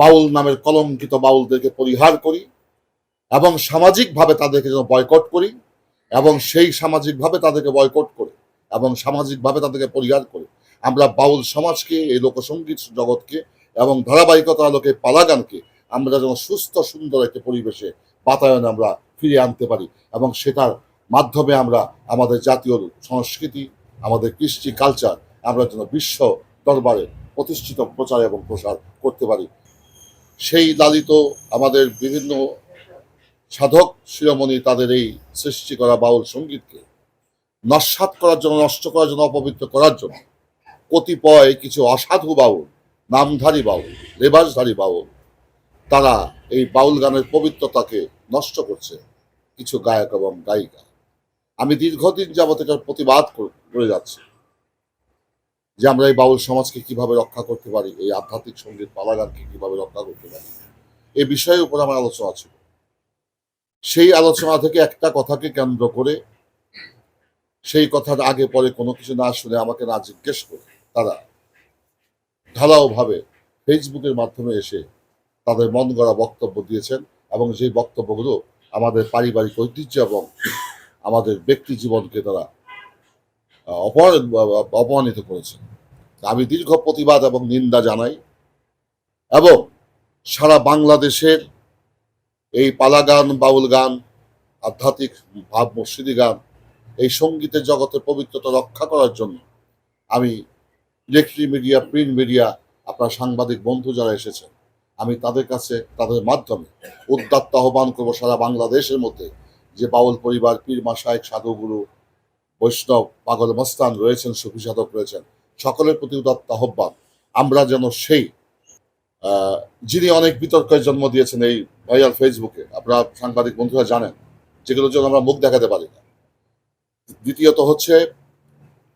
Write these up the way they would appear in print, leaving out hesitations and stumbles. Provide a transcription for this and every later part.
বাউল নামের কলঙ্কিত বাউলদেরকে পরিহার করি এবং সামাজিকভাবে তাদেরকে যেন বয়কট করি এবং সেই সামাজিকভাবে তাদেরকে বয়কট করে এবং সামাজিকভাবে তাদেরকে পরিহার করে আমরা বাউল সমাজকে, এই লোকসঙ্গীত জগৎকে এবং ধারাবাহিকতা আলোকে পালা গানকে আমরা যেন সুস্থ সুন্দর একটি পরিবেশে বাতায়নে আমরা ফিরে আনতে পারি এবং সেটার মাধ্যমে আমরা আমাদের জাতীয় সংস্কৃতি, আমাদের কৃষ্টি কালচার আমরা যেন বিশ্ব দরবারে প্রতিষ্ঠিত প্রচার এবং প্রসার করতে পারি। সেই লালিত আমাদের বিভিন্ন সাধক শিরোমণি তাদের এই সৃষ্টি করা বাউল সঙ্গীতকে নস্যাৎ করার জন্য, নষ্ট করার জন্য, অপবিত্র করার জন্য কতিপয় কিছু অসাধু বাউল, নামধারী বাউল, লেবাসধারী বাউল, তারা এই বাউল গানের পবিত্রতাকে নষ্ট করছে কিছু গায়ক এবং গায়িকা। আমি দীর্ঘদিন যাবত এটার প্রতিবাদ করে যাচ্ছি যে আমরা এই বাউল সমাজকে কিভাবে রক্ষা করতে পারি, এই আধ্যাত্মিক সঙ্গীত পালা গানকে কিভাবে রক্ষা করতে পারি, এই বিষয়ের উপর আমার আলোচনা ছিল। সেই আলোচনা থেকে একটা কথাকে কেন্দ্র করে, সেই কথার আগে পরে কোনো কিছু না শুনে, আমাকে না জিজ্ঞেস করে তারা ঢালাওভাবে ফেসবুকের মাধ্যমে এসে তাদের মন গড়া বক্তব্য দিয়েছেন এবং সেই বক্তব্যগুলো আমাদের পারিবারিক ঐতিহ্য এবং আমাদের ব্যক্তি জীবনকে তারা অপমানিত করেছেন। আমি দীর্ঘ প্রতিবাদ এবং নিন্দা জানাই এবং সারা বাংলাদেশের এই পালা গান, বাউল গান, আধ্যাত্মিক ভাব মসজিদি গান, এই সঙ্গীতের জগতের পবিত্রতা রক্ষা করার জন্য আমি ইলেকট্রিক মিডিয়া, প্রিন্ট মিডিয়া, আপনার সাংবাদিক বন্ধু যারা এসেছেন, আমি তাদের কাছে, তাদের মাধ্যমে উদাত্ত আহ্বান করবো সারা বাংলাদেশের মধ্যে যে বাউল পরিবার, পীর মাশায়েখ, সাধুগুরু, বৈষ্ণব, পাগল মস্তান রয়েছেন, সুফি সাধক রয়েছেন, সকলের প্রতি উদাত্ত আহ্বান আমরা যেন সেই যিনি অনেক বিতর্কের জন্ম দিয়েছেন এই ভাইরাল ফেসবুকে, আপনারা সাংবাদিক বন্ধুরা জানেন, যেগুলোর জন্য আমরা মুখ দেখাতে পারি না। দ্বিতীয়ত হচ্ছে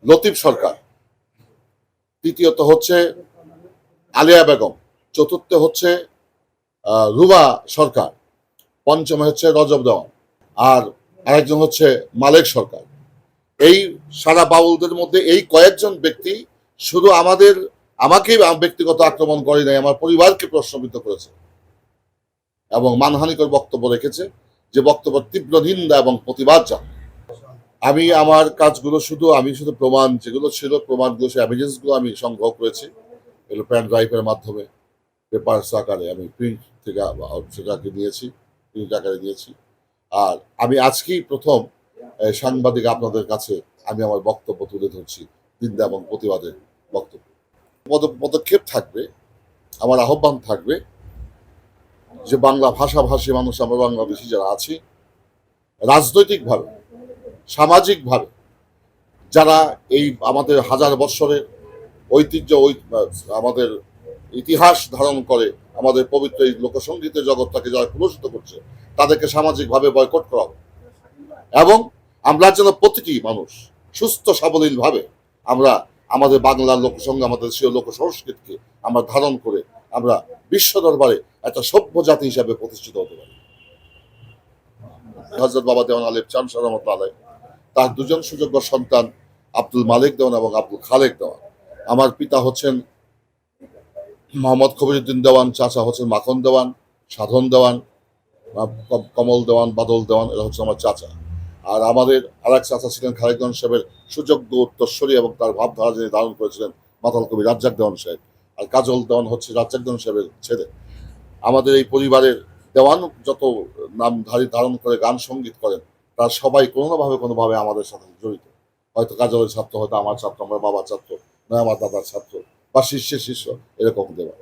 লতিফ সরকার, তৃতীয়ত হচ্ছে আলিয়া বেগম, চতুর্থ হচ্ছে রুমা সরকার, পঞ্চমে হচ্ছে রজব দেওয়ান, আর আরেকজন হচ্ছে মালেক সরকার। এই সারা বাউলদের মধ্যে এই কয়েকজন ব্যক্তি শুধু আমাকেই ব্যক্তিগত আক্রমণ করে নাই, আমার পরিবারকে প্রশ্নবিদ্ধ করেছে এবং মানহানিকর বক্তব্য রেখেছে, যে বক্তব্য তীব্র নিন্দা এবং প্রতিবাদ জানাই। আমি আমার কাজগুলো আমি শুধু প্রমাণ যেগুলো ছিল, প্রমাণগুলো, সেই এভিডেন্সগুলো আমি সংগ্রহ করেছি এগুলো পেন ড্রাইভের মাধ্যমে, পেপারস আকারে আমি প্রিন্ট থেকে সেটাকে দিয়েছি, প্রিন্ট আকারে দিয়েছি। আর আমি আজকেই প্রথম সাংবাদিক আপনাদের কাছে আমি আমার বক্তব্য তুলে ধরছি, নিন্দা এবং প্রতিবাদের বক্তব্য। পদক্ষেপ থাকবে, আমার আহ্বান থাকবে যে বাংলা ভাষাভাষী মানুষ, আমরা বাংলাদেশি যারা আছি, রাজনৈতিকভাবে, সামাজিকভাবে যারা এই আমাদের হাজার বৎসরের ঐতিহ্য, আমাদের ইতিহাস ধারণ করে, আমাদের পবিত্র এই লোকসঙ্গীতের জগৎটাকে যারা কলুষিত করছে, তাদেরকে সামাজিকভাবে বয়কট করা হবে এবং আমরা যেন প্রতিটি মানুষ সুস্থ সাবলীলভাবে আমরা আমাদের বাংলার লোকসঙ্গীত, আমাদের দেশীয় লোক সংস্কৃতিকে আমরা ধারণ করে আমরা বিশ্ব দরবারে একটা সভ্য জাতি হিসাবে প্রতিষ্ঠিত হতে পারি। হযরত বাবা দেওয়ান আলেপ চান রহমতুল্লাহ আলাইহ, তার দুজন সুযোগ্য সন্তান আব্দুল মালিক দেওয়ান এবং আব্দুল খালেক দেওয়ান। আমার পিতা হচ্ছেন মোহাম্মদ কবিরউদ্দিন দেওয়ান, চাচা হচ্ছেন মাখন দেওয়ান, সাধন দেওয়ান, কমল দেওয়ান, বাদল দেওয়ান, এরা হচ্ছে আমার চাচা। আর আমাদের আরেক চাচা ছিলেন খালেক দেওয়ান সাহেবের সুযোগ্য উত্তরস্বরী এবং তার ভাবধারা যিনি ধারণ করেছিলেন মাতাল কবি রাজ্জাক দেওয়ান সাহেব। আর কাজল দেওয়ান হচ্ছে রাজ্জাক দেওয়ান সাহেবের ছেলে। আমাদের এই পরিবারের দেওয়ান যত নামধারী ধারণ করে গান সঙ্গীত করেন, তার সবাই কোনোভাবে আমাদের সাথে জড়িত। হয়তো কাজলের ছাত্র, হয়তো আমার ছাত্র, আমার বাবার ছাত্র, নয় আমার দাদার ছাত্র, বা শিষ্যের শিষ্য, এরকম দেওয়া।